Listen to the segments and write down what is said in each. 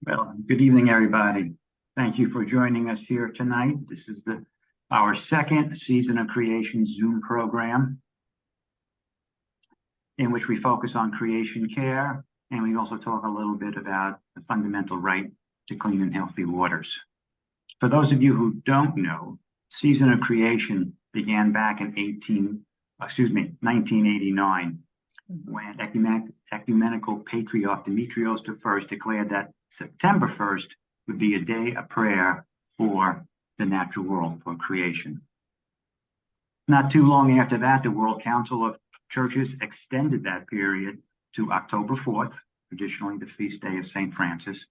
Well, good evening, everybody. Thank you for joining us here tonight. This is our second Season of Creation Zoom program, in which we focus on creation care, and we also talk a little bit about the fundamental right to clean and healthy waters. For those of you who don't know, Season of Creation began back in 1989, when ecumenical patriarch Demetrios I declared that September 1st would be a day of prayer for the natural world, for creation. Not too long after that, the World Council of Churches extended that period to October 4th, traditionally the feast day of St. Francis.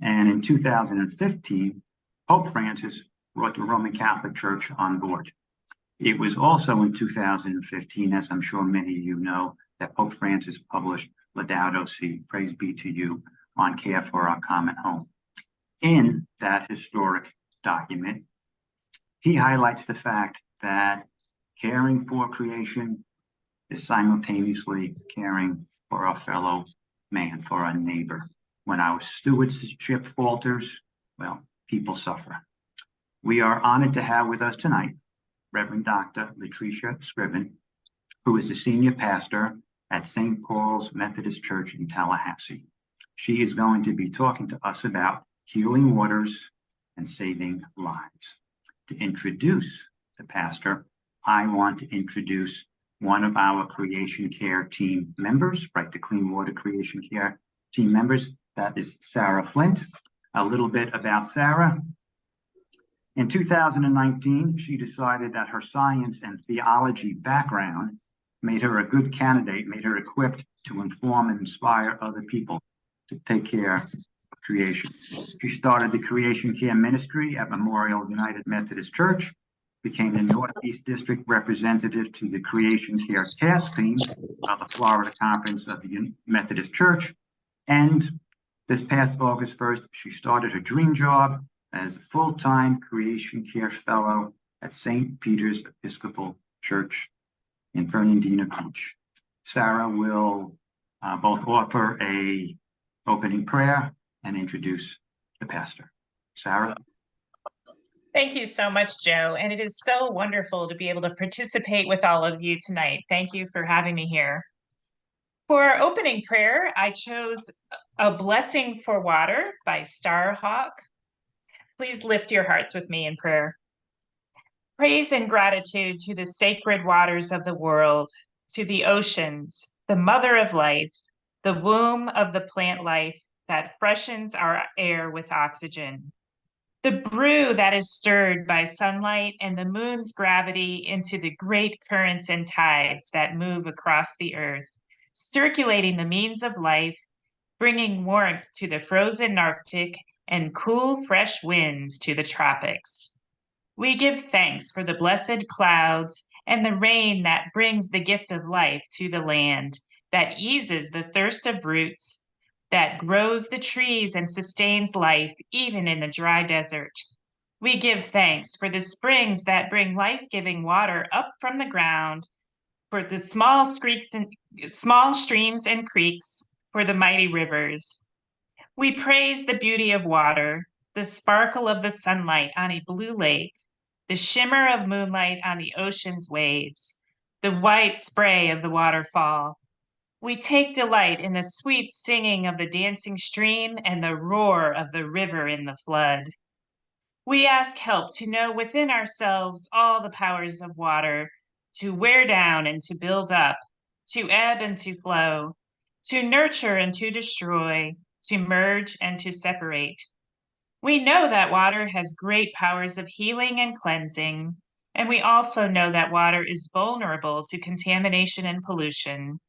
And in 2015, Pope Francis brought the Roman Catholic Church on board. It was also in 2015, as I'm sure many of you know, that Pope Francis published Laudato Si, Praise Be to You, on Care for Our Common Home. In that historic document, he highlights the fact that caring for creation is simultaneously caring for our fellow man, for our neighbor. When our stewardship falters, well, people suffer. We are honored to have with us tonight Reverend Dr. Latricia Scriven, who is the senior pastor at St. Paul's Methodist Church in Tallahassee. She is going to be talking to us about healing waters and saving lives. To introduce the pastor, I want to introduce one of our creation care team members, Right to Clean Water creation care team members. That is Sarah Flint. A little bit about Sarah. In 2019, she decided that her science and theology background made her a good candidate, made her equipped to inform and inspire other people to take care of creation. She started the creation care ministry at Memorial United Methodist Church, became the Northeast District representative to the Creation Care Task Team of the Florida Conference of the Methodist Church. And this past August 1st, she started her dream job as a full-time creation care fellow at St. Peter's Episcopal Church in Fernandina Beach. Sarah will both offer a opening prayer and introduce the pastor. Sarah. Thank you so much, Joe. And it is so wonderful to be able to participate with all of you tonight. Thank you for having me here. For our opening prayer, I chose A Blessing for Water by Starhawk. Please lift your hearts with me in prayer. Praise and gratitude to the sacred waters of the world, to the oceans, the mother of life, the womb of the plant life that freshens our air with oxygen. The brew that is stirred by sunlight and the moon's gravity into the great currents and tides that move across the earth, circulating the means of life, bringing warmth to the frozen Arctic and cool, fresh winds to the tropics. We give thanks for the blessed clouds and the rain that brings the gift of life to the land, that eases the thirst of roots, that grows the trees and sustains life even in the dry desert. We give thanks for the springs that bring life-giving water up from the ground, for the small streams and creeks, for the mighty rivers. We praise the beauty of water, the sparkle of the sunlight on a blue lake, the shimmer of moonlight on the ocean's waves, the white spray of the waterfall. We take delight in the sweet singing of the dancing stream and the roar of the river in the flood. We ask help to know within ourselves all the powers of water, to wear down and to build up, to ebb and to flow, to nurture and to destroy, to merge and to separate. We know that water has great powers of healing and cleansing, and we also know that water is vulnerable to contamination and pollution.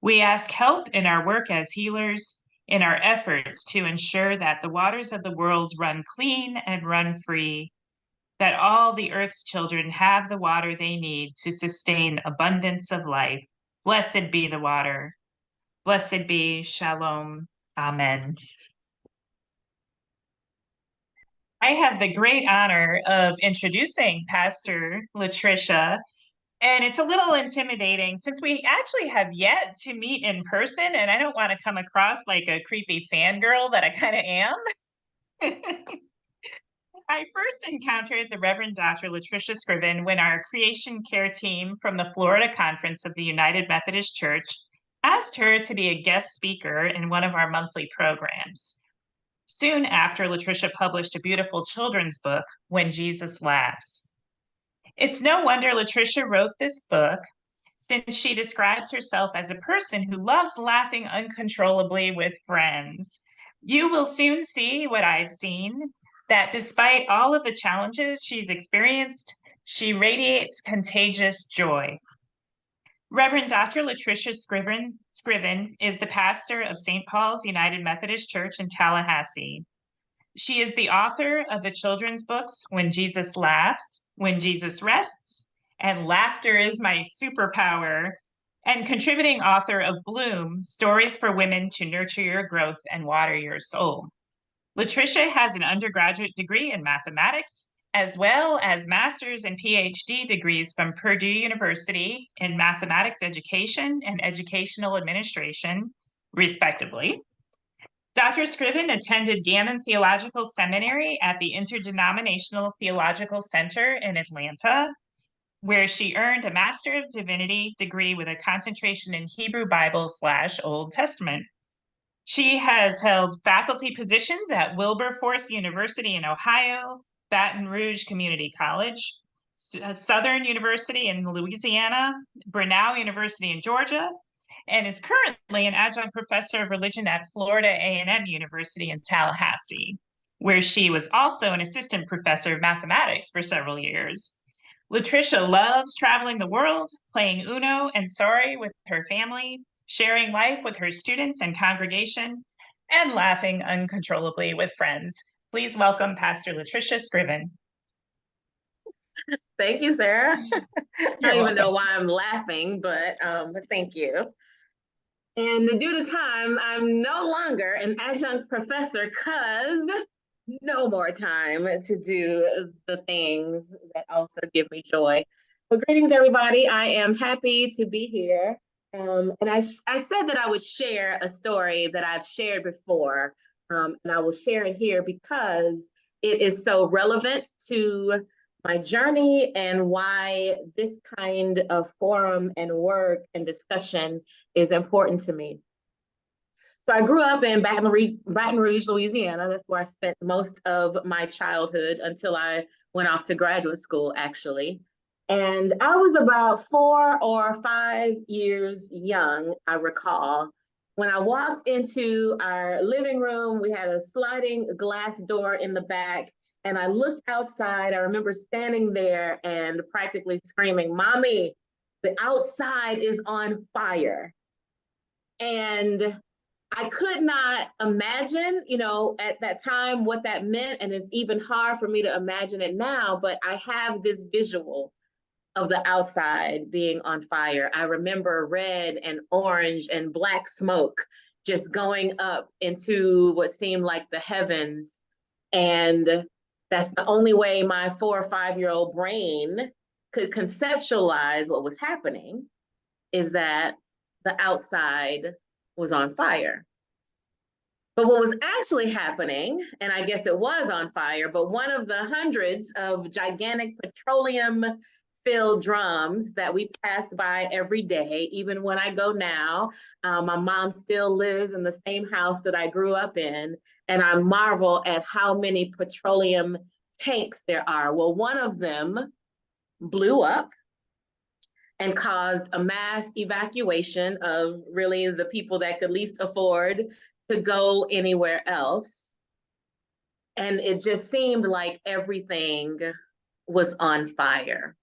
We ask help in our work as healers, in our efforts to ensure that the waters of the world run clean and run free, that all the earth's children have the water they need to sustain abundance of life. Blessed be the water. Blessed be Shalom. Amen. I have the great honor of introducing Pastor Latricia, And it's a little intimidating since we actually have yet to meet in person, and I don't want to come across like a creepy fangirl that I kind of am. I first encountered the Reverend Dr. Latricia Scriven when our creation care team from the Florida Conference of the United Methodist Church asked her to be a guest speaker in one of our monthly programs. Soon after, Latricia published a beautiful children's book, When Jesus Laughs. It's no wonder Latricia wrote this book, since she describes herself as a person who loves laughing uncontrollably with friends. You will soon see what I've seen, that despite all of the challenges she's experienced, she radiates contagious joy. Reverend Dr. Latricia Scriven is the pastor of St. Paul's United Methodist Church in Tallahassee. She is the author of the children's books, When Jesus Laughs, When Jesus Rests, and Laughter is My Superpower, and contributing author of Bloom, Stories for Women to Nurture Your Growth and Water Your Soul. Latricia has an undergraduate degree in mathematics, as well as master's and PhD degrees from Purdue University in mathematics education and educational administration, respectively. Dr. Scriven attended Gammon Theological Seminary at the Interdenominational Theological Center in Atlanta, where she earned a Master of Divinity degree with a concentration in Hebrew Bible / Old Testament. She has held faculty positions at Wilberforce University in Ohio, Baton Rouge Community College, Southern University in Louisiana, Brenau University in Georgia, and is currently an adjunct professor of religion at Florida A&M University in Tallahassee, where she was also an assistant professor of mathematics for several years. Latricia loves traveling the world, playing Uno and Sorry with her family, sharing life with her students and congregation, and laughing uncontrollably with friends. Please welcome Pastor Latricia Scriven. Thank you, Sarah. I don't even know why I'm laughing, but thank you. And due to time, I'm no longer an adjunct professor because no more time to do the things that also give me joy. Well, greetings, everybody. I am happy to be here. And I said that I would share a story that I've shared before, and I will share it here because it is so relevant to my journey and why this kind of forum and work and discussion is important to me. So I grew up in Baton Rouge, Louisiana. That's where I spent most of my childhood until I went off to graduate school, actually. And I was about 4 or 5 years young, I recall. When I walked into our living room, we had a sliding glass door in the back, and I looked outside. I remember standing there and practically screaming, "Mommy, the outside is on fire." And I could not imagine, at that time what that meant, and it's even hard for me to imagine it now, but I have this visual of the outside being on fire. I remember red and orange and black smoke just going up into what seemed like the heavens. And that's the only way my 4 or 5-year-old brain could conceptualize what was happening, is that the outside was on fire. But what was actually happening, and I guess it was on fire, but one of the hundreds of gigantic petroleum-filled drums that we passed by every day, even when I go now, my mom still lives in the same house that I grew up in, and I marvel at how many petroleum tanks there are. Well, one of them blew up and caused a mass evacuation of really the people that could least afford to go anywhere else. And it just seemed like everything was on fire.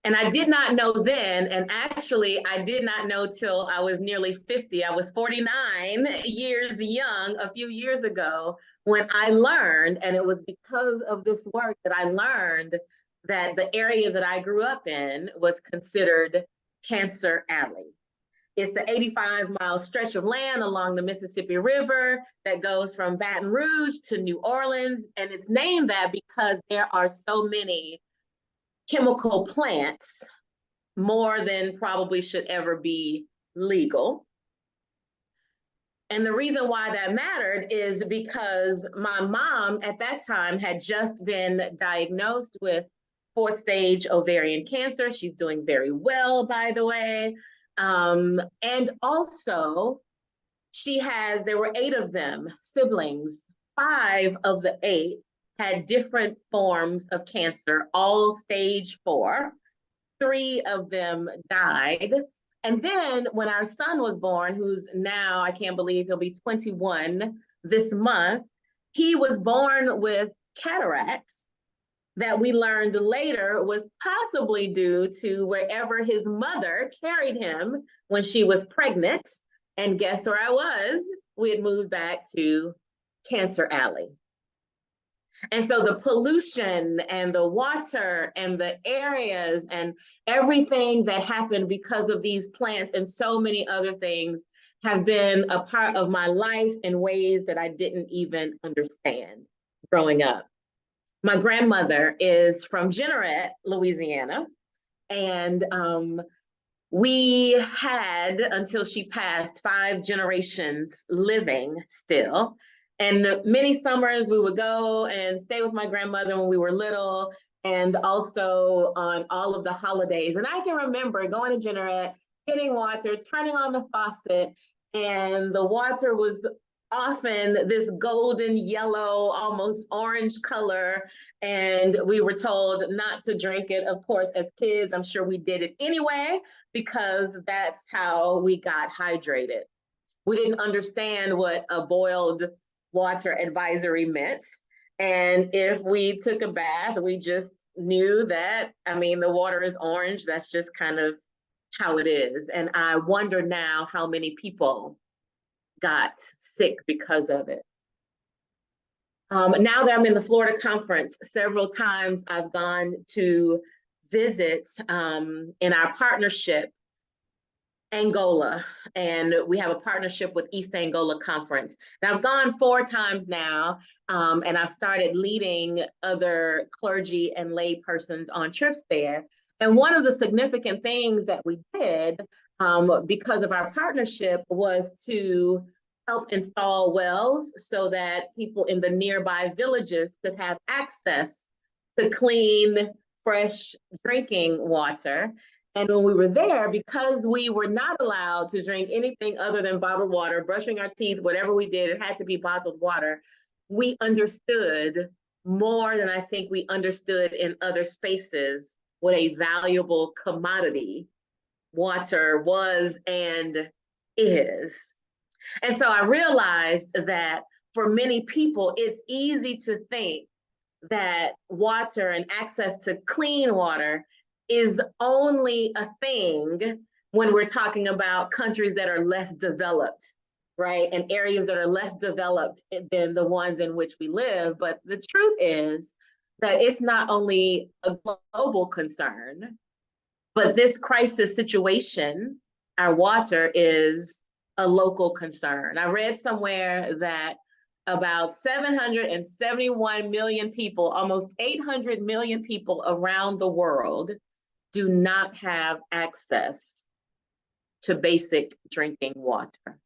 And I did not know then, and actually I did not know till I was nearly 50. I was 49 years young a few years ago when I learned, and it was because of this work that I learned that the area that I grew up in was considered Cancer Alley. It's the 85-mile stretch of land along the Mississippi River that goes from Baton Rouge to New Orleans. And it's named that because there are so many chemical plants more than probably should ever be legal. And the reason why that mattered is because my mom at that time had just been diagnosed with 4th stage ovarian cancer. She's doing very well, by the way. And also, there were 8 of them, siblings. 5 of the 8 had different forms of cancer, all stage 4. 3 of them died. And then when our son was born, who's now, I can't believe he'll be 21 this month, he was born with cataracts that we learned later was possibly due to wherever his mother carried him when she was pregnant. And guess where I was? We had moved back to Cancer Alley. And so the pollution and the water and the areas and everything that happened because of these plants and so many other things have been a part of my life in ways that I didn't even understand growing up. My grandmother is from Jeanerette, Louisiana, and we had, until she passed, 5 generations living still. And many summers we would go and stay with my grandmother when we were little, and also on all of the holidays. And I can remember going to Jeanerette, getting water, turning on the faucet, and the water was often this golden yellow, almost orange color. And we were told not to drink it. Of course, as kids, I'm sure we did it anyway, because that's how we got hydrated. We didn't understand what a boiled water advisory meant. And if we took a bath, we just knew that, the water is orange. That's just kind of how it is. And I wonder now how many people got sick because of it. Now that I'm in the Florida conference, several times I've gone to visit in our partnership Angola, and we have a partnership with East Angola Conference. And I've gone 4 times now, and I've started leading other clergy and lay persons on trips there. And one of the significant things that we did because of our partnership was to help install wells so that people in the nearby villages could have access to clean, fresh drinking water. And when we were there, because we were not allowed to drink anything other than bottled water, brushing our teeth, whatever we did, it had to be bottled water. We understood more than I think we understood in other spaces what a valuable commodity water was and is. And so I realized that for many people, it's easy to think that water and access to clean water is only a thing when we're talking about countries that are less developed, right? And areas that are less developed than the ones in which we live. But the truth is that it's not only a global concern, but this crisis situation, our water, is a local concern. I read somewhere that about 771 million people, almost 800 million people around the world do not have access to basic drinking water.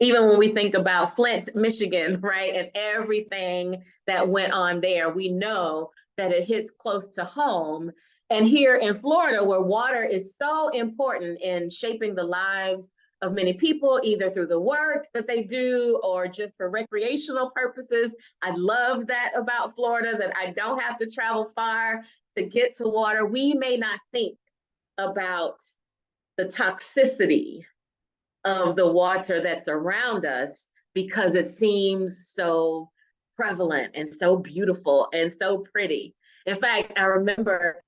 Even when we think about Flint, Michigan, right, and everything that went on there, we know that it hits close to home. And here in Florida, where water is so important in shaping the lives of many people, either through the work that they do or just for recreational purposes. I love that about Florida, that I don't have to travel far to get to water. We may not think about the toxicity of the water that's around us because it seems so prevalent and so beautiful and so pretty. In fact, I remember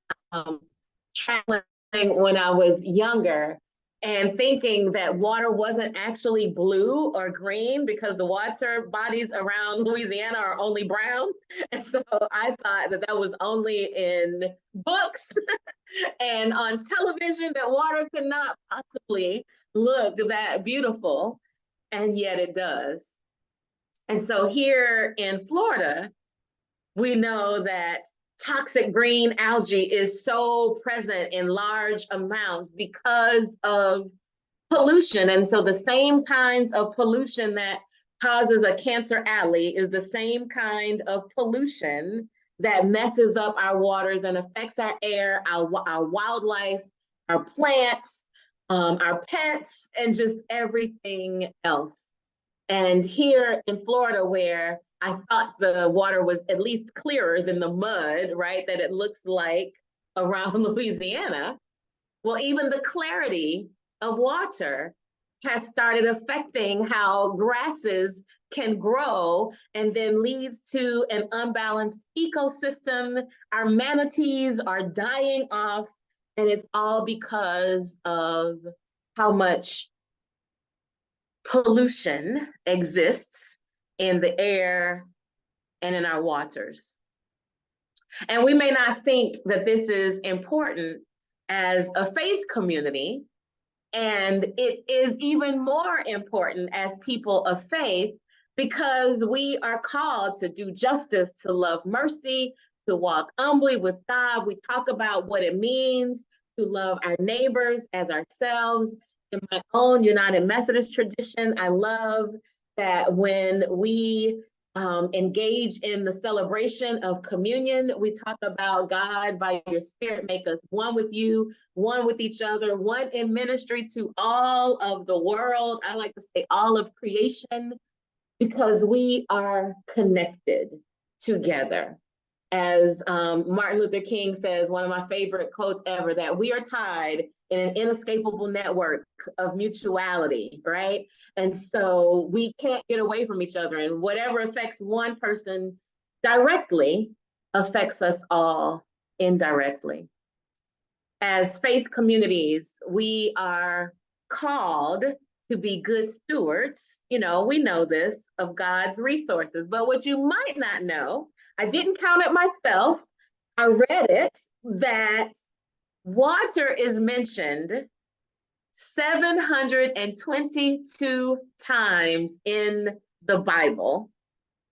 traveling when I was younger and thinking that water wasn't actually blue or green because the water bodies around Louisiana are only brown. And so I thought that that was only in books and on television, that water could not possibly look that beautiful, and yet it does. And so here in Florida, we know that toxic green algae is so present in large amounts because of pollution. And so the same kinds of pollution that causes a cancer alley is the same kind of pollution that messes up our waters and affects our air, our wildlife, our plants, our pets, and just everything else. And here in Florida, where I thought the water was at least clearer than the mud, right, that it looks like around Louisiana, well, even the clarity of water has started affecting how grasses can grow, and then leads to an unbalanced ecosystem. Our manatees are dying off, and it's all because of how much pollution exists in the air and in our waters. And we may not think that this is important as a faith community, and it is even more important as people of faith, because we are called to do justice, to love mercy, to walk humbly with God. We talk about what it means to love our neighbors as ourselves. In my own United Methodist tradition, I love that when we engage in the celebration of communion, we talk about God, by your spirit, make us one with you, one with each other, one in ministry to all of the world. I like to say all of creation, because we are connected together. As Martin Luther King says, one of my favorite quotes ever, that we are tied in an inescapable network of mutuality, right? And so we can't get away from each other, and whatever affects one person directly affects us all indirectly. As faith communities, we are called to be good stewards, we know this, of God's resources. But what you might not know, I didn't count it myself, I read it, that water is mentioned 722 times in the Bible.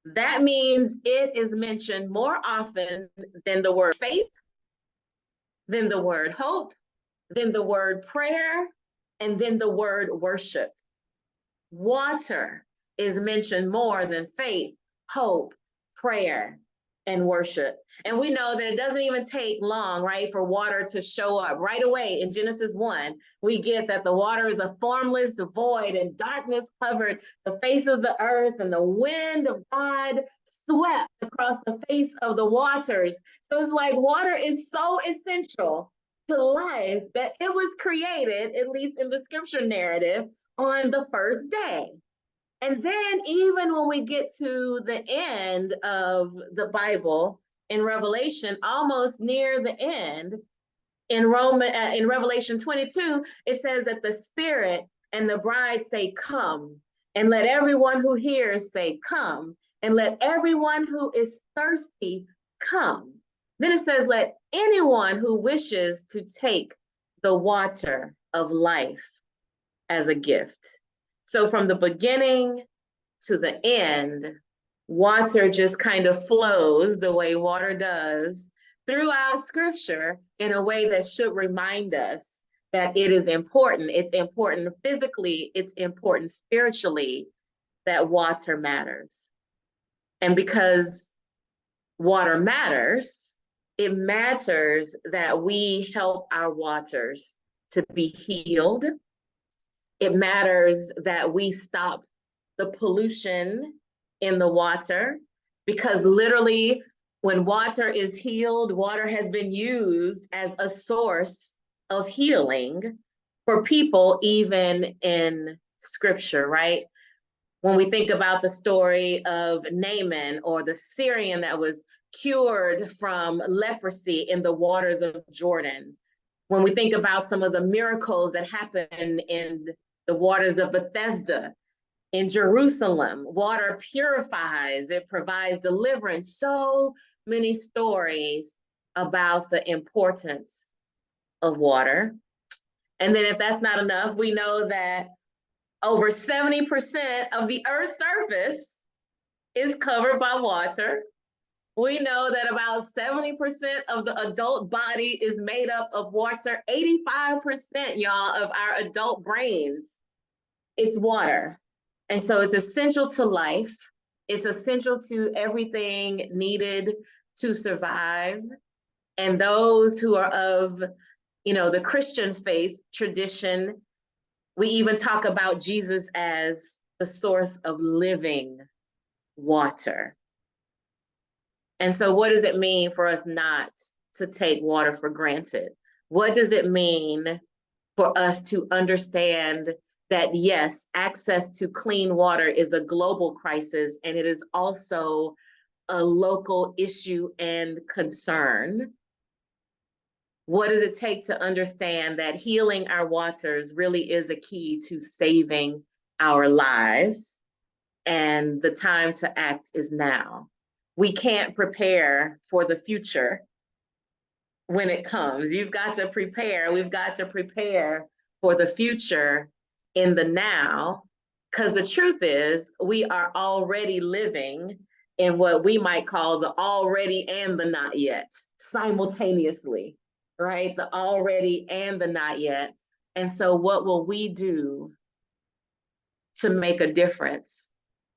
That means it is mentioned more often than the word faith, than the word hope, than the word prayer, and then the word worship. Water is mentioned more than faith, hope, prayer, and worship. And we know that it doesn't even take long, right, for water to show up. Right away in Genesis 1, we get that the water is a formless void, and darkness covered the face of the earth, and the wind of God swept across the face of the waters. So it's like water is so essential to life that it was created, at least in the scripture narrative, on the first day. And then even when we get to the end of the Bible in Revelation, almost near the end, in Revelation 22, it says that the Spirit and the bride say, "Come," and let everyone who hears say, "Come," and let everyone who is thirsty come. Then it says, "Let anyone who wishes to take the water of life as a gift." So from the beginning to the end, water just kind of flows the way water does throughout scripture, in a way that should remind us that it is important. It's important physically, it's important spiritually, that water matters. And because water matters, it matters that we help our waters to be healed. It matters that we stop the pollution in the water, because literally when water is healed, water has been used as a source of healing for people, even in scripture, right? When we think about the story of Naaman, or the Syrian that was cured from leprosy in the waters of Jordan, when we think about some of the miracles that happen in the waters of Bethesda, in Jerusalem, water purifies, it provides deliverance. So many stories about the importance of water. And then if that's not enough, we know that over 70% of the Earth's surface is covered by water. We know that about 70% of the adult body is made up of water. 85%, y'all, of our adult brains, it's water. And so it's essential to life. It's essential to everything needed to survive. And those who are of, the Christian faith tradition, we even talk about Jesus as the source of living water. And so what does it mean for us not to take water for granted? What does it mean for us to understand that, yes, access to clean water is a global crisis, and it is also a local issue and concern? What does it take to understand that healing our waters really is a key to saving our lives? And the time to act is now. We can't prepare for the future when it comes. You've got to prepare. We've got to prepare for the future in the now, because the truth is we are already living in what we might call the already and the not yet simultaneously, right? The already and the not yet. And so what will we do to make a difference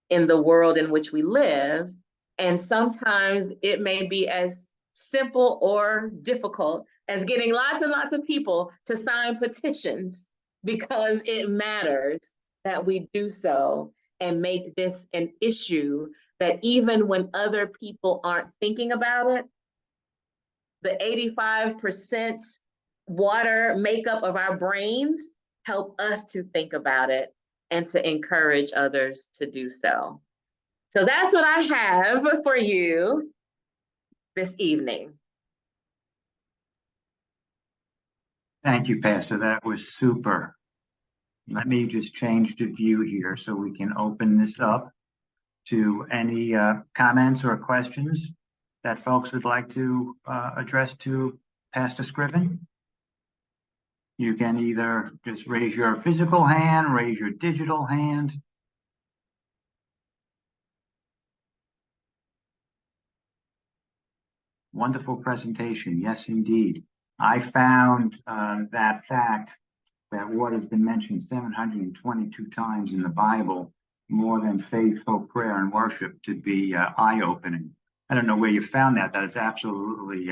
in the world in which we live? And sometimes it may be as simple or difficult as getting lots and lots of people to sign petitions, because it matters that we do so and make this an issue that even when other people aren't thinking about it, the 85% water makeup of our brains help us to think about it and to encourage others to do so. So that's what I have for you this evening. Thank you, Pastor. That was super. Let me just change the view here so we can open this up to any comments or questions that folks would like to address to Pastor Scriven. You can either just raise your physical hand, raise your digital hand. Wonderful presentation. Yes, indeed. I found that fact that what has been mentioned 722 times in the Bible, more than faith, hope, prayer, and worship, to be eye-opening. I don't know where you found that. That is absolutely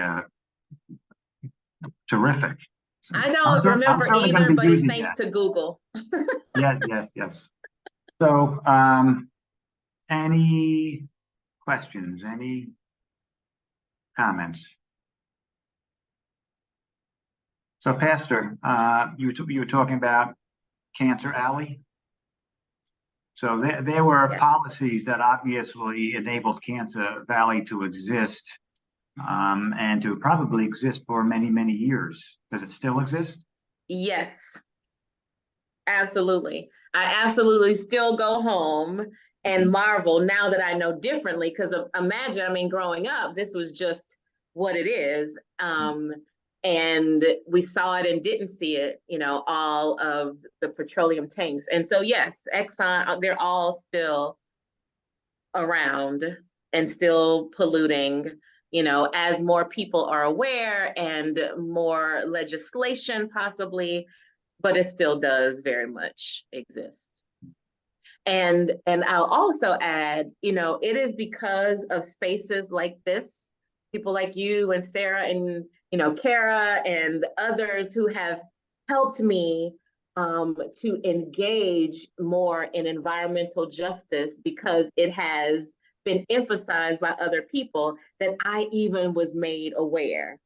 terrific. I don't remember either, but it's thanks to Google. Yes. So, any questions, any comments? So, Pastor, you were talking about Cancer Alley. So there were policies that obviously enabled Cancer Valley to exist, and to probably exist for many, many years. Does it still exist? Yes, absolutely. I absolutely still go home and marvel now that I know differently, because imagine, growing up, this was just what it is. And we saw it and didn't see it, all of the petroleum tanks. And so, yes, Exxon, they're all still around and still polluting, as more people are aware and more legislation possibly, but it still does very much exist. And I'll also add, it is because of spaces like this, people like you and Sarah and, Kara and others who have helped me to engage more in environmental justice, because it has been emphasized by other people that I even was made aware,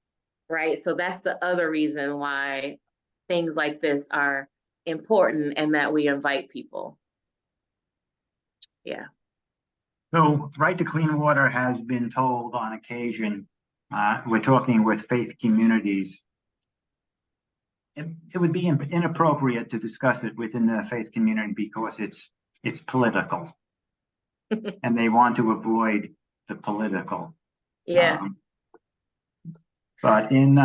right? So that's the other reason why things like this are important and that we invite people. Yeah. So, Right to Clean Water has been told on occasion, we're talking with faith communities, it would be inappropriate to discuss it within the faith community because it's political, and they want to avoid the political. Yeah. But in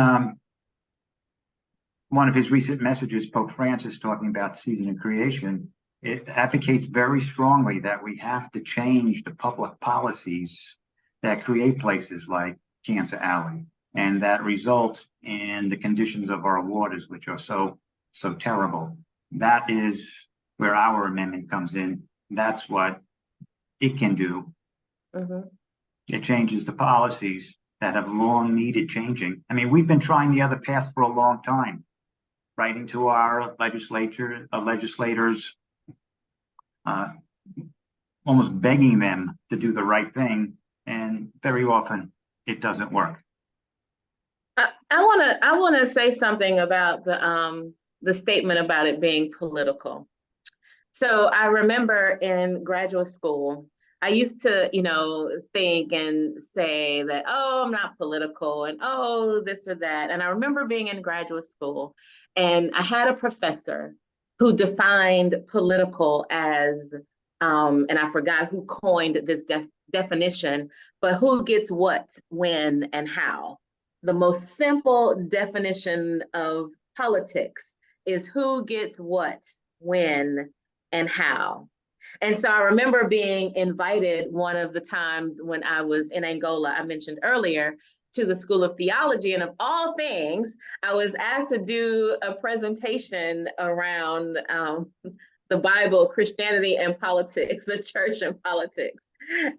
one of his recent messages, Pope Francis, talking about season of creation, it advocates very strongly that we have to change the public policies that create places like Cancer Alley, and that result in the conditions of our waters, which are so terrible. That is where our amendment comes in. That's what it can do. Mhm. It changes the policies that have long needed changing. I mean, we've been trying the other path for a long time, writing to our legislators, almost begging them to do the right thing, and very often it doesn't work. I wanna say something about the statement about it being political. So I remember in graduate school, I used to, think and say that, oh, I'm not political and oh, this or that. And I remember being in graduate school and I had a professor who defined political as, and I forgot who coined this definition, but who gets what, when, and how. The most simple definition of politics is who gets what, when, and how. And so I remember being invited one of the times when I was in Angola, I mentioned earlier, to the School of Theology. And of all things, I was asked to do a presentation around the Bible, Christianity, and politics, the church and politics.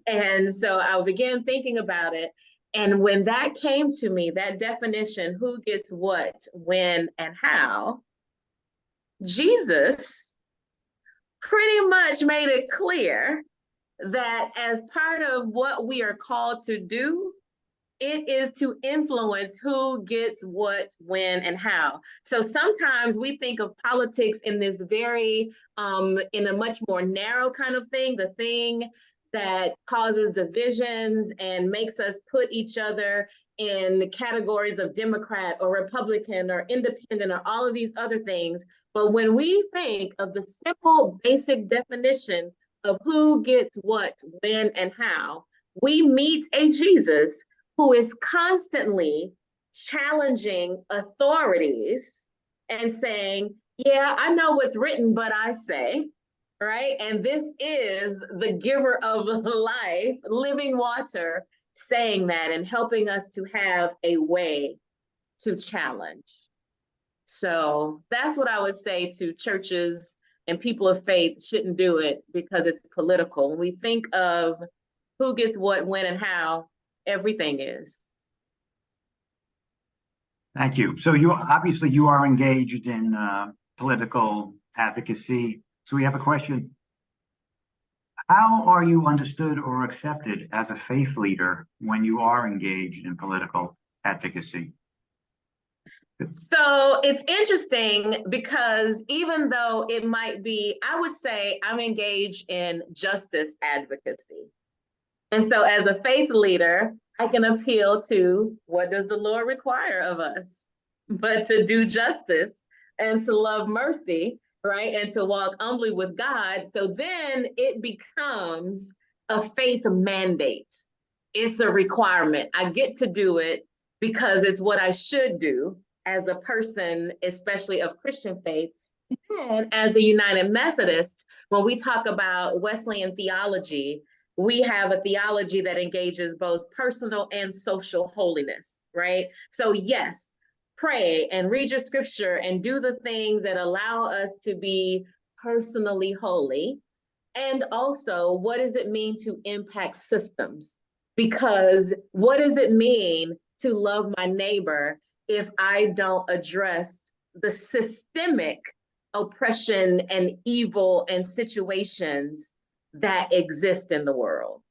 And so I began thinking about it. And when that came to me, that definition, who gets what, when, and how, Jesus pretty much made it clear that as part of what we are called to do, it is to influence who gets what, when, and how. So sometimes we think of politics in this very, in a much more narrow kind of thing, the thing that causes divisions and makes us put each other in categories of Democrat or Republican or independent or all of these other things. But when we think of the simple, basic definition of who gets what, when, and how, we meet a Jesus who is constantly challenging authorities and saying, yeah, I know what's written, but I say, right? And this is the giver of life, living water, saying that and helping us to have a way to challenge. So that's what I would say to churches and people of faith shouldn't do it because it's political. When we think of who gets what, when, and how, everything is. Thank you. So you obviously you are engaged in political advocacy. So we have a question. How are you understood or accepted as a faith leader when you are engaged in political advocacy? So it's interesting because even though it might be, I would say I'm engaged in justice advocacy. And so as a faith leader, I can appeal to what does the Lord require of us? But to do justice and to love mercy, right? And to walk humbly with God. So then it becomes a faith mandate. It's a requirement. I get to do it because it's what I should do as a person, especially of Christian faith. And as a United Methodist, when we talk about Wesleyan theology, we have a theology that engages both personal and social holiness, right? So yes, pray and read your scripture and do the things that allow us to be personally holy. And also, what does it mean to impact systems? Because what does it mean to love my neighbor if I don't address the systemic oppression and evil and situations that exist in the world?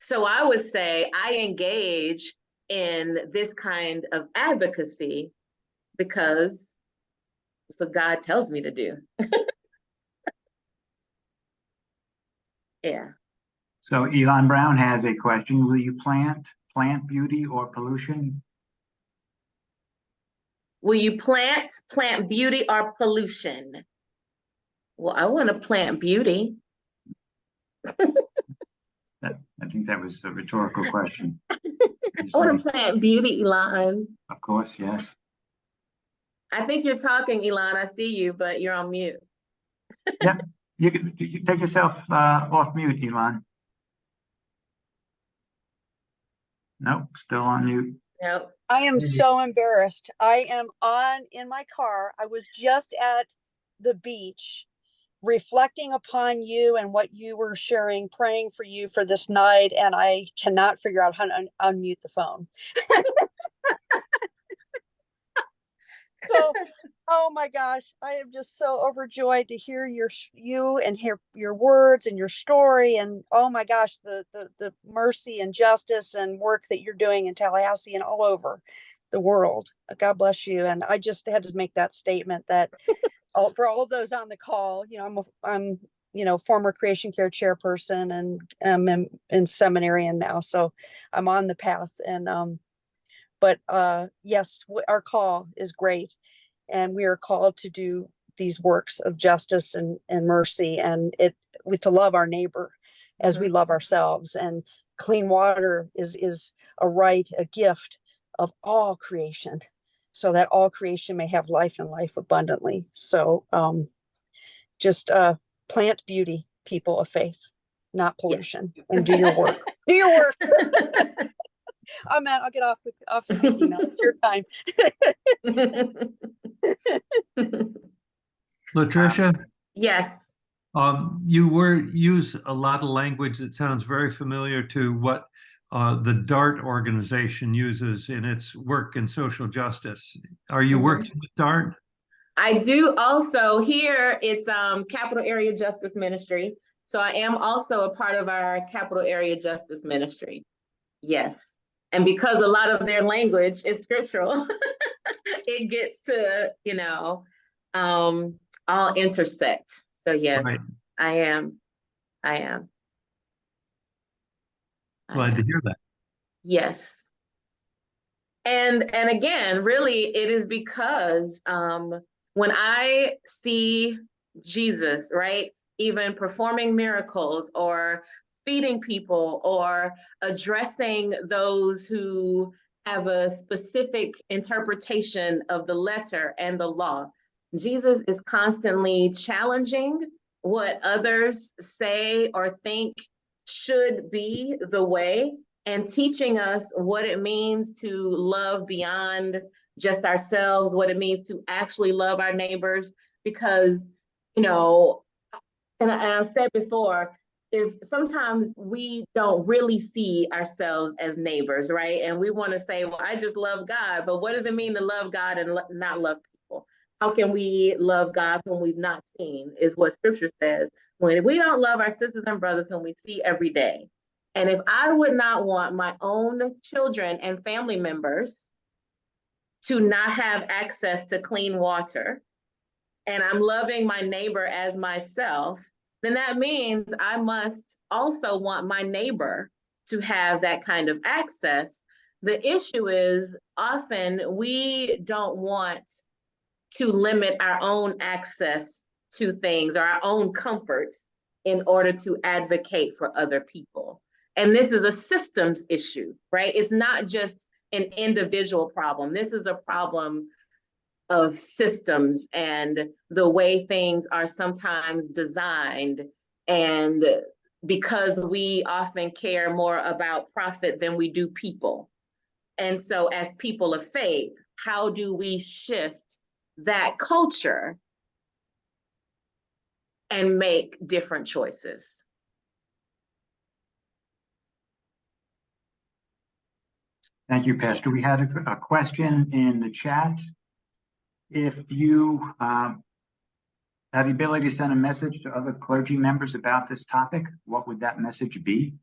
So I would say I engage in this kind of advocacy because it's what God tells me to do. Yeah. So Elon Brown has a question. Will you plant beauty or pollution? Will you plant beauty or pollution? Well, I want to plant beauty. I think that was a rhetorical question. I want to plant beauty, Elon. Of course, yes. I think you're talking, Elon. I see you, but you're on mute. Yep. You take yourself off mute, Elon. Nope, still on mute. Nope. I am so embarrassed. I am in my car. I was just at the beach reflecting upon you and what you were sharing, praying for you for this night, and I cannot figure out how to unmute the phone. So, oh my gosh, I am just so overjoyed to hear you and hear your words and your story, and oh my gosh, the mercy and justice and work that you're doing in Tallahassee and all over the world. God bless you. And I just had to make that statement that for all of those on the call, I'm former creation care chairperson, and I'm in seminary now, so I'm on the path. And but yes, our call is great, and we are called to do these works of justice and mercy, and to love our neighbor as we love ourselves. And clean water is a right, a gift of all creation, so that all creation may have life and life abundantly. So just plant beauty, people of faith, not pollution, and do your work. Do your work. Oh man, I'll get off speaking now. It's your time. Latricia, Yes. you use a lot of language that sounds very familiar to what the DART organization uses in its work in social justice. Are you working with DART? I do also. Here it's Capital Area Justice Ministry. So I am also a part of our Capital Area Justice Ministry. Yes. And because a lot of their language is scriptural, it gets to, all intersect. So yes, Right. I am. Glad to hear that. Yes. And again, really, it is because when I see Jesus, right, even performing miracles or feeding people or addressing those who have a specific interpretation of the letter and the law, Jesus is constantly challenging what others say or think should be the way, and teaching us what it means to love beyond just ourselves, what it means to actually love our neighbors. Because, and I've said before, if sometimes we don't really see ourselves as neighbors, right? And we want to say, well, I just love God, but what does it mean to love God and not love people? How can we love God whom we've not seen, is what scripture says. When we don't love our sisters and brothers whom we see every day. And if I would not want my own children and family members to not have access to clean water, and I'm loving my neighbor as myself, then that means I must also want my neighbor to have that kind of access. The issue is often we don't want to limit our own access to things or our own comforts in order to advocate for other people. And this is a systems issue, right? It's not just an individual problem. This is a problem of systems and the way things are sometimes designed. And because we often care more about profit than we do people. And so as people of faith, how do we shift that culture and make different choices? Thank you, Pastor. We had a question in the chat. If you have the ability to send a message to other clergy members about this topic, what would that message be?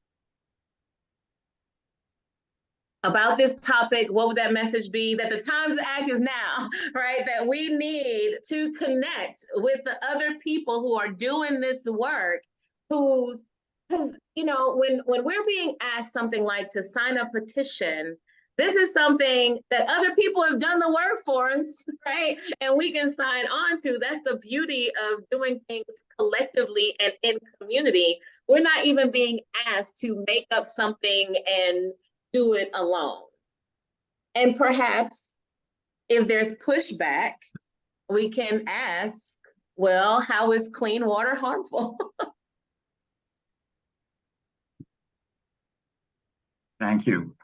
About this topic, what would that message be? That the time to act is now, right? That we need to connect with the other people who are doing this work, because when we're being asked something like to sign a petition, this is something that other people have done the work for us, right? And we can sign on to. That's the beauty of doing things collectively and in community. We're not even being asked to make up something and do it alone. And perhaps if there's pushback, we can ask, well, how is clean water harmful? Thank you.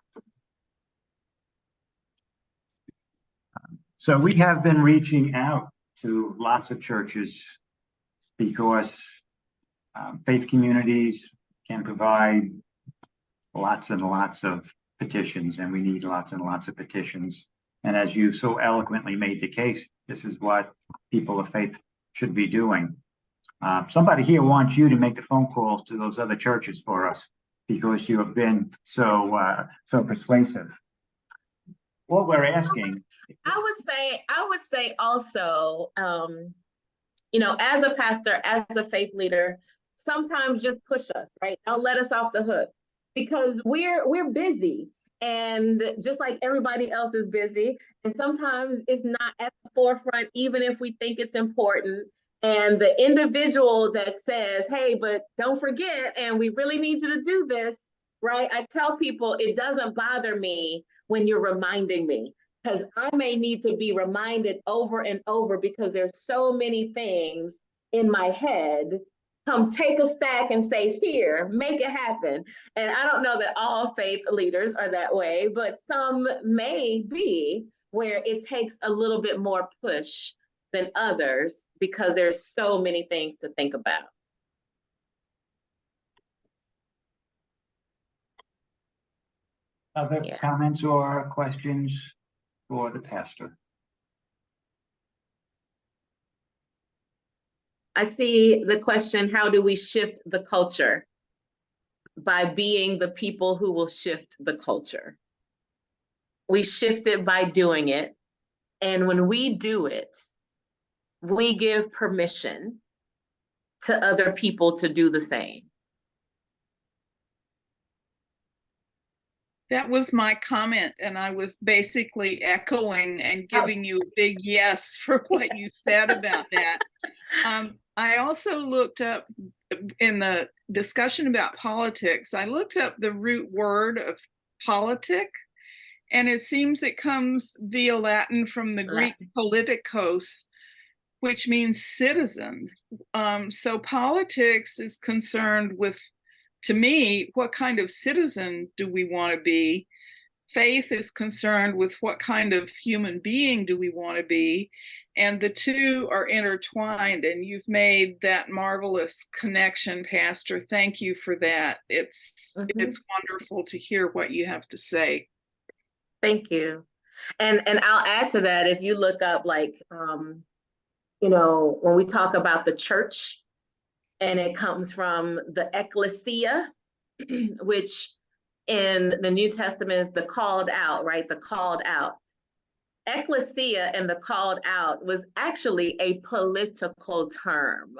So we have been reaching out to lots of churches because faith communities can provide lots and lots of petitions, and we need lots and lots of petitions. And as you so eloquently made the case, this is what people of faith should be doing. Somebody here wants you to make the phone calls to those other churches for us because you have been so persuasive. What we're asking, I would say also, you know, as a pastor, as a faith leader, sometimes just push us, right? Don't let us off the hook, because we're busy, and just like everybody else is busy, and sometimes it's not at the forefront, even if we think it's important. And the individual that says, hey, but don't forget, and we really need you to do this, right? I tell people it doesn't bother me when you're reminding me, because I may need to be reminded over and over because there's so many things in my head. Come take a stack and say, here, make it happen. And I don't know that all faith leaders are that way, but some may be, where it takes a little bit more push than others because there's so many things to think about. other comments or questions for the pastor? I see the question, how do we shift the culture? By being the people who will shift the culture. We shift it by doing it. And when we do it, we give permission to other people to do the same. That was my comment, and I was basically echoing and giving you a big yes for what you said about that. I also looked up in the discussion about politics, I looked up the root word of politic, and it seems it comes via Latin from the Greek politikos, which means citizen. So politics is concerned with, to me, what kind of citizen do we want to be? Faith is concerned with what kind of human being do we want to be? And the two are intertwined, and you've made that marvelous connection, Pastor. Thank you for that. It's wonderful to hear what you have to say. Thank you. And I'll add to that, if you look up, like, you know, when we talk about the church, and it comes from the ecclesia, which in the New Testament is the called out, right? The called out. Ecclesia and the called out was actually a political term.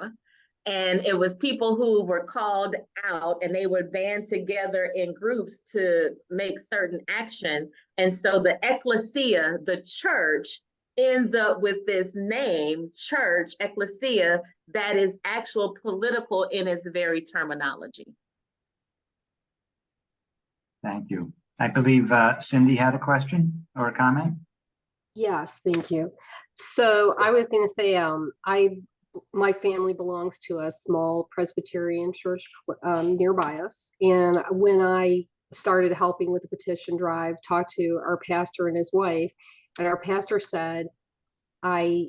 And it was people who were called out, and they would band together in groups to make certain action. And so the ecclesia, the church, ends up with this name, church, ecclesia, that is actual political in its very terminology. Thank you. I believe Cindy had a question or a comment. Yes, thank you. So I was going to say, my family belongs to a small Presbyterian church nearby us. And when I started helping with the petition drive, talked to our pastor and his wife, and our pastor said, I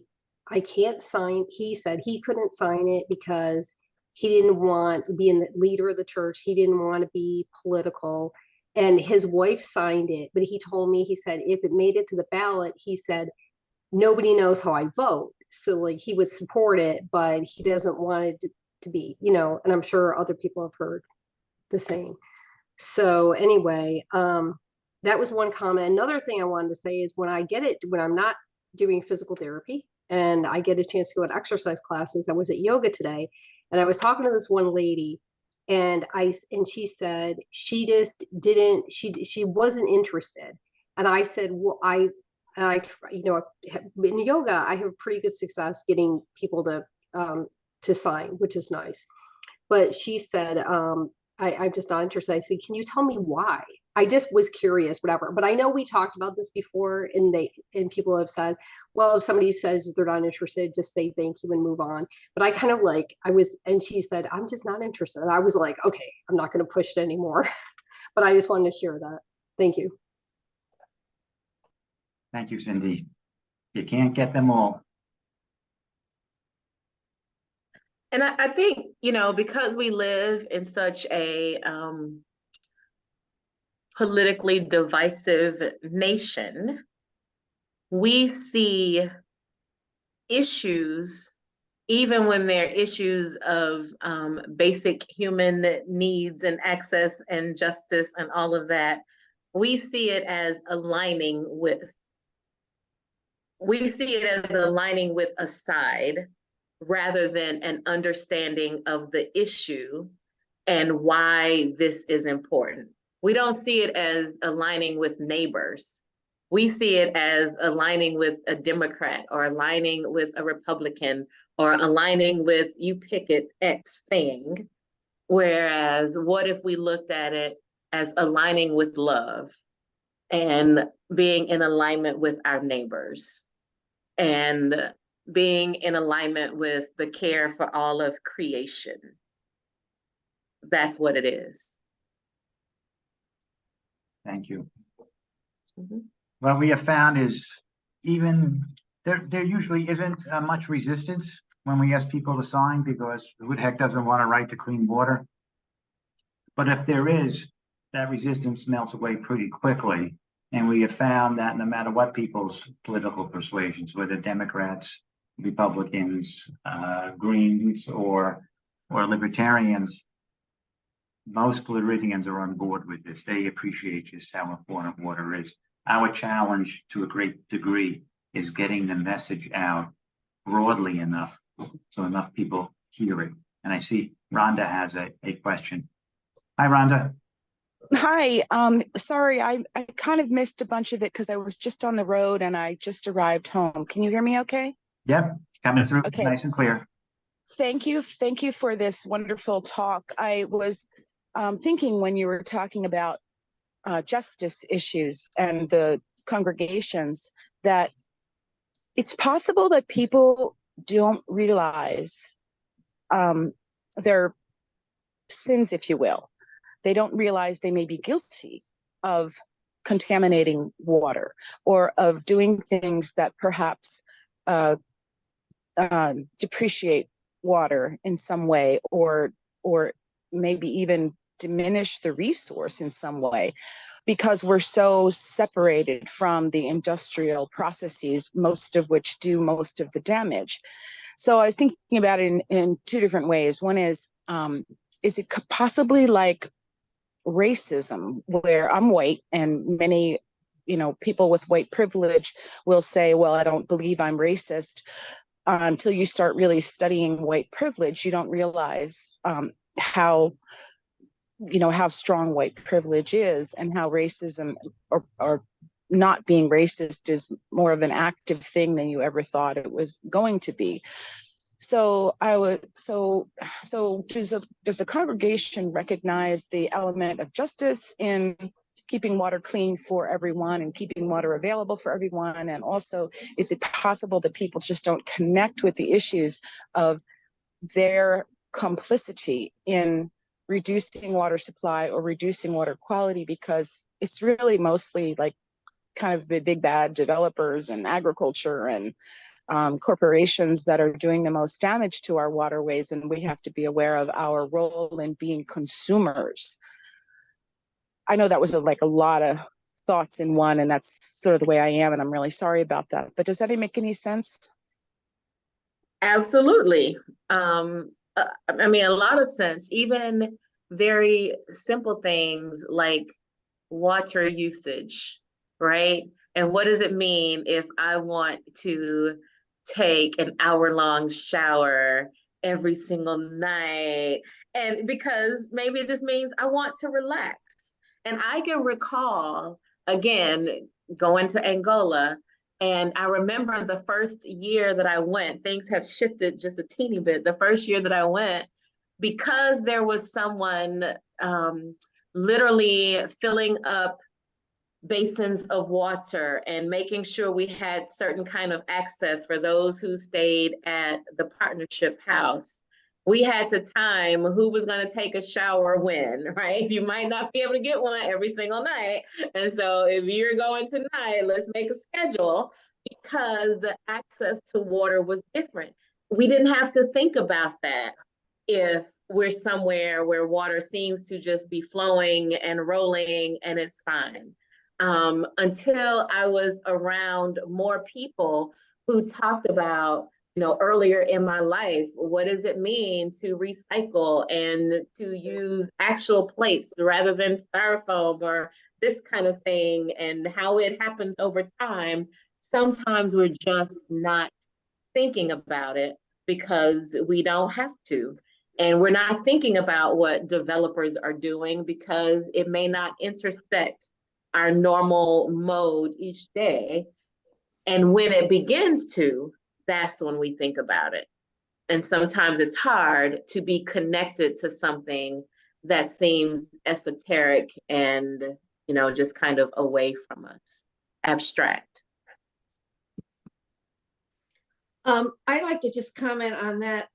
can't sign. He said he couldn't sign it because he didn't want to be in the leader of the church. He didn't want to be political. And his wife signed it, but he told me, he said, if it made it to the ballot, he said, nobody knows how I vote. So like he would support it, but he doesn't want it to be, you know, and I'm sure other people have heard the same. So anyway, that was one comment. Another thing I wanted to say is when I'm not doing physical therapy and I get a chance to go to exercise classes, I was at yoga today and I was talking to this one lady, and she said she just didn't, she wasn't interested. And I said, well, you know, in yoga, I have pretty good success getting people to sign, which is nice. But she said, I'm just not interested. I said, can you tell me why? I just was curious, whatever. But I know we talked about this before, and people have said, well, if somebody says they're not interested, just say thank you and move on. But I kind of like, and she said, I'm just not interested. And I was like, okay, I'm not going to push it anymore. But I just wanted to share that. Thank you. Thank you, Cindy. You can't get them all. And I think, because we live in such a politically divisive nation, we see issues, even when they're issues of basic human needs and access and justice and all of that, we see it as aligning with a side rather than an understanding of the issue and why this is important. We don't see it as aligning with neighbors. We see it as aligning with a Democrat or aligning with a Republican or aligning with, you pick it, X thing. Whereas what if we looked at it as aligning with love and being in alignment with our neighbors and being in alignment with the care for all of creation? That's what it is. Thank you. Mhm. What we have found is even there usually isn't much resistance when we ask people to sign, because who the heck doesn't want a right to clean water? But if there is, that resistance melts away pretty quickly. And we have found that no matter what people's political persuasions, whether Democrats, Republicans, Greens, or Libertarians, most Floridians are on board with this. They appreciate just how important water is. Our challenge, to a great degree, is getting the message out broadly enough so enough people hear it. And I see Rhonda has a question. Hi, Rhonda. Hi, sorry, I kind of missed a bunch of it because I was just on the road and I just arrived home. Can you hear me okay? Yep, coming through Okay. nice and clear. Thank you for this wonderful talk. I was thinking when you were talking about justice issues and the congregations that it's possible that people don't realize their sins, if you will. They don't realize they may be guilty of contaminating water or of doing things that perhaps depreciate water in some way, or maybe even diminish the resource in some way, because we're so separated from the industrial processes, most of which do most of the damage. So I was thinking about it in two different ways. One is it possibly like racism, where I'm white and many people with white privilege will say, well, I don't believe I'm racist. Until you start really studying white privilege, you don't realize how strong white privilege is, and how racism or not being racist is more of an active thing than you ever thought it was going to be. So does the congregation recognize the element of justice in keeping water clean for everyone and keeping water available for everyone? And also, is it possible that people just don't connect with the issues of their complicity in reducing water supply or reducing water quality, because it's really mostly like kind of the big bad developers and agriculture and corporations that are doing the most damage to our waterways, and we have to be aware of our role in being consumers. I know that was a lot of thoughts in one, and that's sort of the way I am, and I'm really sorry about that. But does that make any sense? Absolutely. I mean, a lot of sense. Even very simple things like water usage, right? And what does it mean if I want to take an hour-long shower every single night? And because maybe it just means I want to relax. And I can recall, again, going to Angola, and I remember the first year that I went, things have shifted just a teeny bit. The first year that I went, because there was someone literally filling up basins of water and making sure we had certain kind of access for those who stayed at the partnership house. We had to time who was going to take a shower when, right? You might not be able to get one every single night. And so if you're going tonight, let's make a schedule because the access to water was different. We didn't have to think about that if we're somewhere where water seems to just be flowing and rolling and it's fine. Until I was around more people who talked about, earlier in my life, what does it mean to recycle and to use actual plates rather than styrofoam or this kind of thing, and how it happens over time. Sometimes we're just not thinking about it because we don't have to. And we're not thinking about what developers are doing because it may not intersect our normal mode each day. And when it begins to, that's when we think about it. And sometimes it's hard to be connected to something that seems esoteric and, just kind of away from us, abstract. I'd like to just comment on that.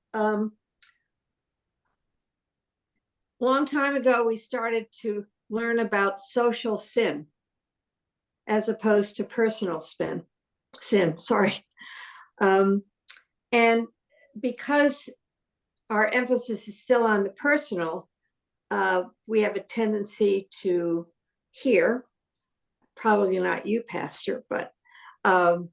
Long time ago, we started to learn about social sin as opposed to personal sin, sorry. And because our emphasis is still on the personal, we have a tendency to hear, probably not you, Pastor, but the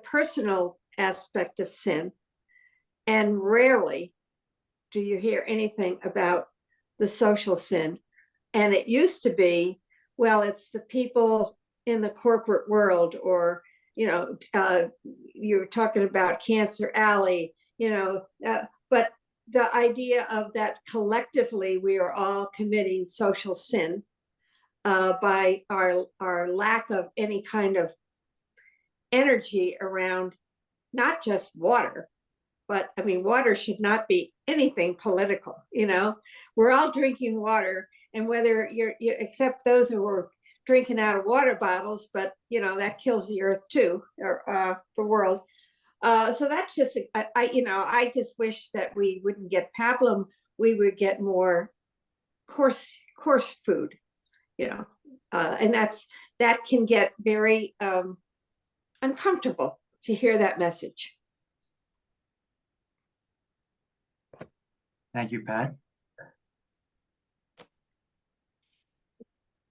personal aspect of sin, and rarely do you hear anything about the social sin. And it used to be, well, it's the people in the corporate world, or, you're talking about Cancer Alley, but the idea of that collectively we are all committing social sin by our lack of any kind of energy around not just water, but I mean, water should not be anything political. We're all drinking water, and whether you except those who are drinking out of water bottles, but that kills the earth too, or the world. So that's just, I just wish that we wouldn't get pablum, we would get more coarse food, and that can get very uncomfortable to hear that message. Thank you, Pat.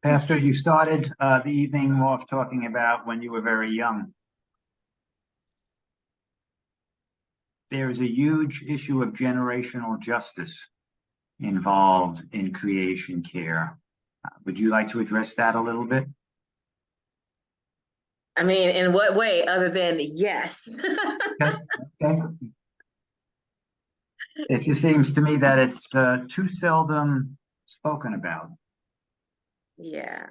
Pastor, you started the evening off talking about when you were very young. There is a huge issue of generational justice involved in creation care. Would you like to address that a little bit? I mean, in what way other than yes? Okay. It just seems to me that it's too seldom spoken about. Yeah.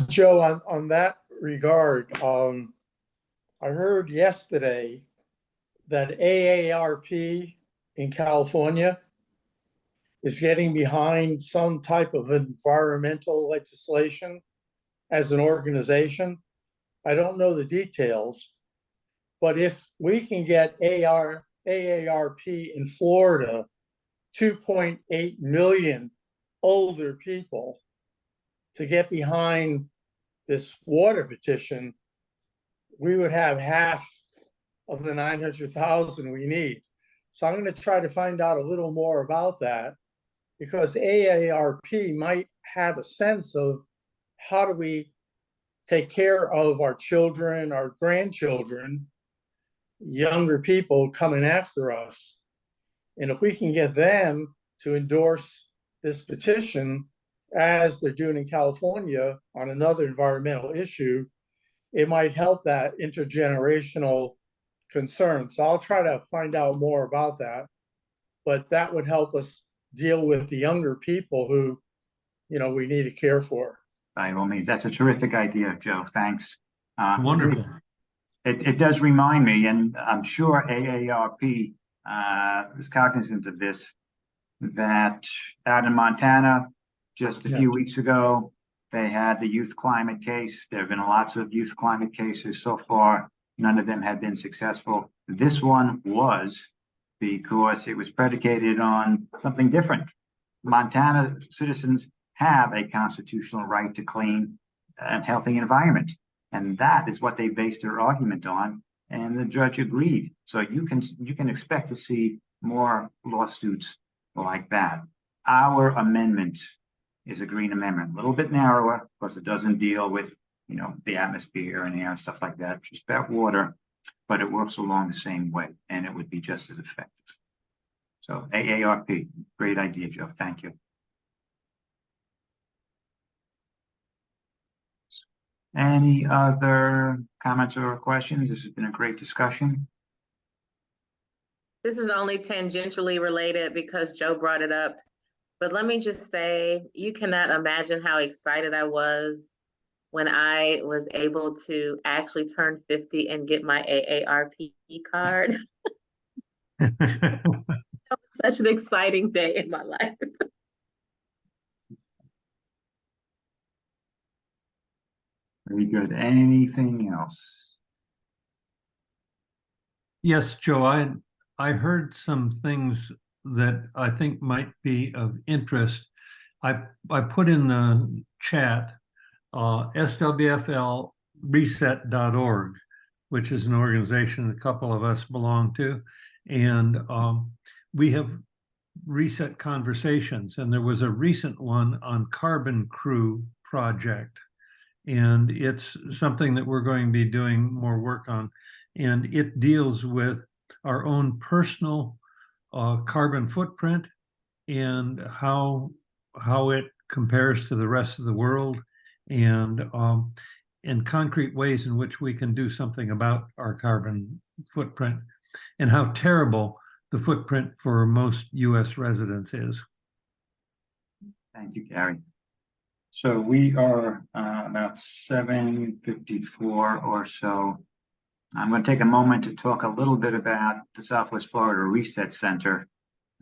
Joe, on that regard, I heard yesterday that AARP in California is getting behind some type of environmental legislation as an organization. I don't know the details, but if we can get AARP in Florida, 2.8 million older people, to get behind this water petition, we would have half of the 900,000 we need. So I'm going to try to find out a little more about that, because AARP might have a sense of how do we take care of our children, our grandchildren, younger people coming after us. And if we can get them to endorse this petition, as they're doing in California on another environmental issue, it might help that intergenerational concern. So I'll try to find out more about that, but that would help us deal with the younger people who, we need to care for. By all means, that's a terrific idea, Joe. Thanks. Wonderful. It does remind me, and I'm sure AARP is cognizant of this, that out in Montana, just a few weeks ago, they had the youth climate case. There have been lots of youth climate cases so far. None of them have been successful. This one was, because it was predicated on something different. Montana citizens have a constitutional right to clean and healthy environment. And that is what they based their argument on. And the judge agreed. So you can expect to see more lawsuits like that. Our amendment is a green amendment, a little bit narrower because it doesn't deal with, the atmosphere and air and stuff like that, just about water, but it works along the same way and it would be just as effective. So AARP, great idea, Joe. Thank you. Any other comments or questions? This has been a great discussion. This is only tangentially related because Joe brought it up. But let me just say, you cannot imagine how excited I was when I was able to actually turn 50 and get my AARP card. Such an exciting day in my life. Very good. Anything else? Yes, Joe, I heard some things that I think might be of interest. I put in the chat swflreset.org, which is an organization a couple of us belong to. And we have reset conversations. And there was a recent one on Carbon Crew Project. And it's something that we're going to be doing more work on. And it deals with our own personal carbon footprint and how it compares to the rest of the world, and concrete ways in which we can do something about our carbon footprint and how terrible the footprint for most U.S. residents is. Thank you, Gary. So we are about 7:54 or so. I'm going to take a moment to talk a little bit about the Southwest Florida Reset Center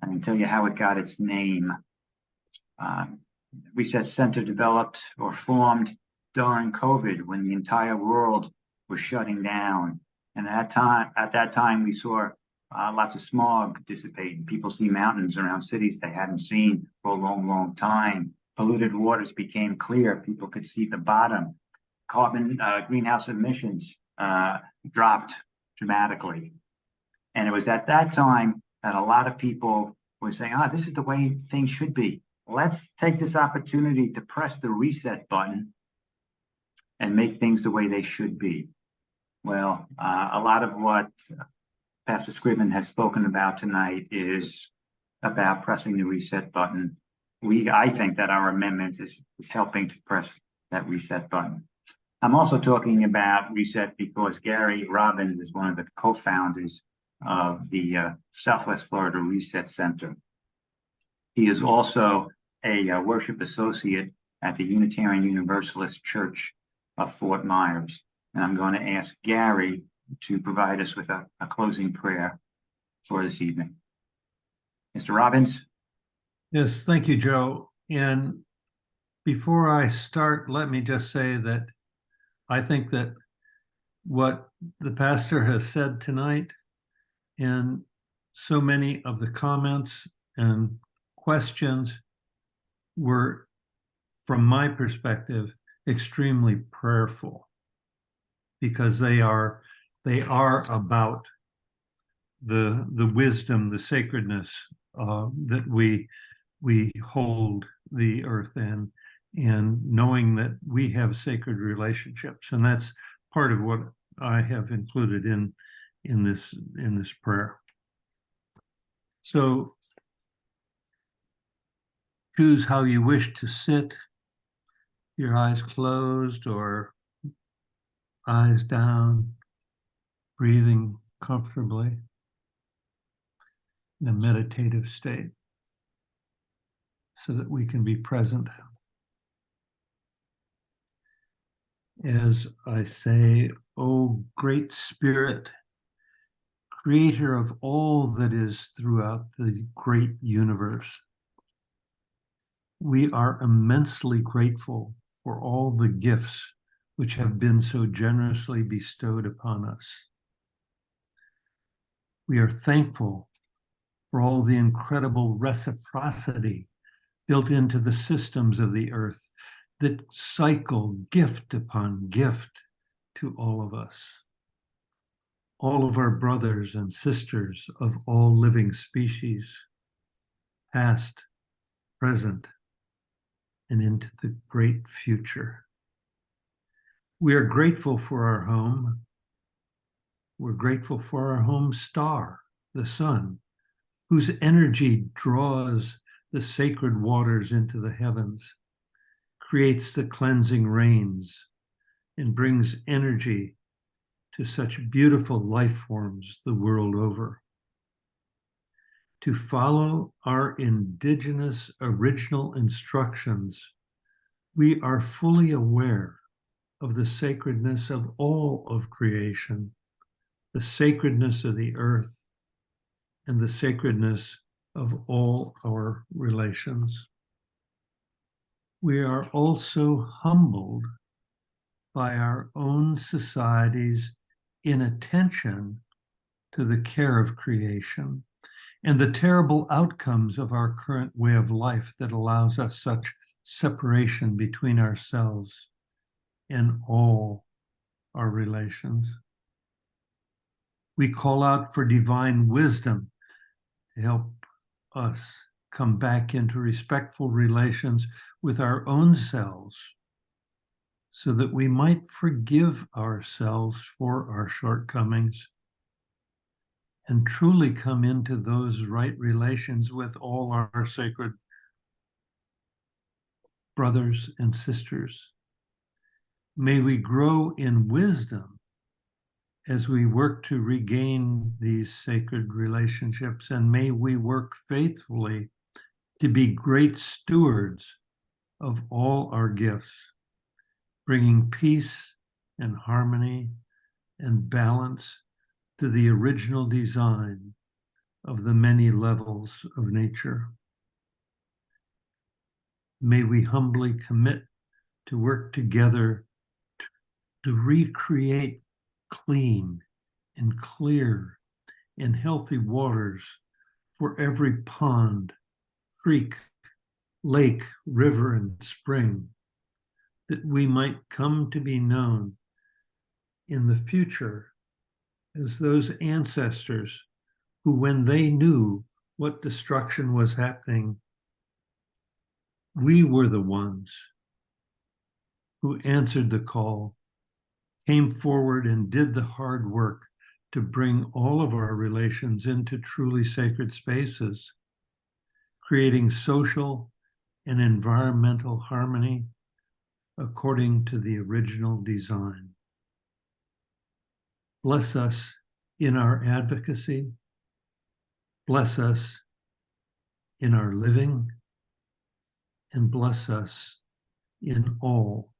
and tell you how it got its name. Reset Center developed or formed during COVID when the entire world was shutting down. And at that time, we saw lots of smog dissipate. People see mountains around cities they hadn't seen for a long, long time. Polluted waters became clear. People could see the bottom. Greenhouse emissions dropped dramatically. And it was at that time that a lot of people were saying, this is the way things should be. Let's take this opportunity to press the reset button and make things the way they should be. Well, a lot of what Pastor Scriven has spoken about tonight is about pressing the reset button. I think that our amendment is helping to press that reset button. I'm also talking about reset because Gary Robbins is one of the co-founders of the Southwest Florida Reset Center. He is also a worship associate at the Unitarian Universalist Church of Fort Myers. And I'm going to ask Gary to provide us with a closing prayer for this evening. Mr. Robbins? Yes, thank you, Joe. And before I start, let me just say that I think that what the pastor has said tonight and so many of the comments and questions were, from my perspective, extremely prayerful, because they are about the wisdom, the sacredness that we hold the earth in, and knowing that we have sacred relationships. And that's part of what I have included in this prayer. So choose how you wish to sit, your eyes closed or eyes down, breathing comfortably in a meditative state so that we can be present. As I say, O great Spirit, creator of all that is throughout the great universe, we are immensely grateful for all the gifts which have been so generously bestowed upon us. We are thankful for all the incredible reciprocity built into the systems of the earth that cycle gift upon gift to all of us, all of our brothers and sisters of all living species, past, present, and into the great future. We are grateful for our home. We're grateful for our home star, the sun, whose energy draws the sacred waters into the heavens, creates the cleansing rains, and brings energy to such beautiful life forms the world over. To follow our indigenous original instructions, we are fully aware of the sacredness of all of creation, the sacredness of the earth, and the sacredness of all our relations. We are also humbled by our own society's inattention to the care of creation and the terrible outcomes of our current way of life that allows us such separation between ourselves and all our relations. We call out for divine wisdom to help us come back into respectful relations with our own selves so that we might forgive ourselves for our shortcomings and truly come into those right relations with all our sacred brothers and sisters. May we grow in wisdom as we work to regain these sacred relationships, and may we work faithfully to be great stewards of all our gifts, bringing peace and harmony and balance to the original design of the many levels of nature. May we humbly commit to work together to recreate clean and clear and healthy waters for every pond, creek, lake, river, and spring, that we might come to be known in the future as those ancestors who, when they knew what destruction was happening, we were the ones who answered the call, came forward and did the hard work to bring all of our relations into truly sacred spaces, creating social and environmental harmony according to the original design. Bless us in our advocacy. Bless us in our living, and bless us in all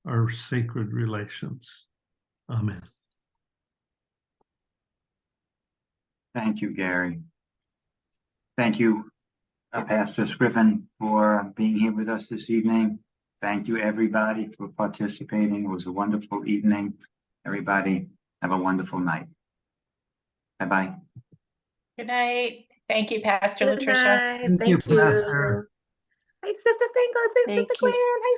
our sacred relations. Amen. Thank you, Gary. Thank you, Pastor Scriven, for being here with us this evening. Thank you, everybody, for participating. It was a wonderful evening. Everybody, have a wonderful night. Bye-bye. Good night. Thank you, Pastor Good Latricia. night. Thank you, Thank you. Pastor. Hey, Sister Single, Sister Thank Gwen. you Hey,